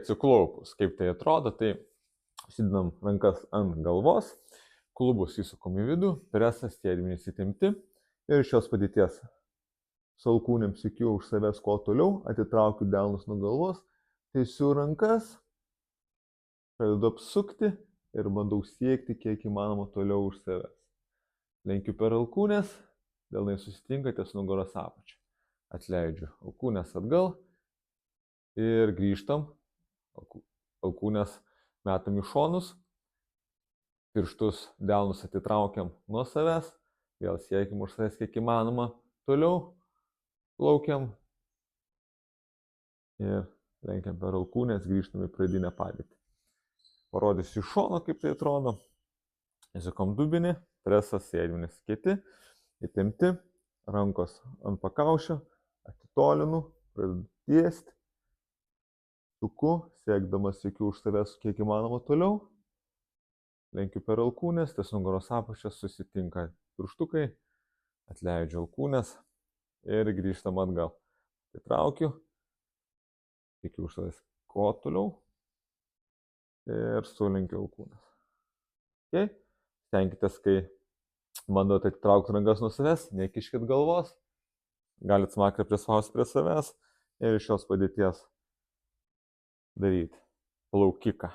Atsiklaupus, kaip tai atrodo, tai užsidedam rankas ant galvos, klubus įsukam į vidų, presas, sėdmenys įtempti ir iš šios padėties su alkūnėm siekiu už savęs kuo toliau, atitraukiu delnus nuo galvos, tiesiu rankas, pradedu apsukti ir bandau siekti kiek įmanoma toliau už savęs. Lenkiu per alkūnės, delnai susitinka ties nugaros apačia. Atleidžiu alkūnės atgal ir grįžtam. Alkūnės metam į šonus, pirštus delnus atitraukiam nuo savęs, vėl siekim už savęs kiek įmanoma toliau, plaukiam ir lenkiam per alkūnės, grįžtam į pradinę padėtį. Parodysiu iš šono, kaip tai atrodo. Įsukam dubinį, presas, sėdmenys kieti, įtempti, rankos ant pakaušio, atitolinu, pradedu tiesti, suku, siekdamas siekiu už savęs kiek įmanoma toliau, lenkiu per alkūnės, ties nugaros apačia susitinka pirštukai, atleidžiu alkūnės ir grįžtam atgal. Atitraukiu, siekiu už savęs kuo toliau ir sulenkiu alkūnės. Okay? Stenkitės, kai bandote atitraukti rankas nuo savęs, nekiškit galvos, galite smakrą prispausti prie savęs ir iš šios padėties daryti plaukiką.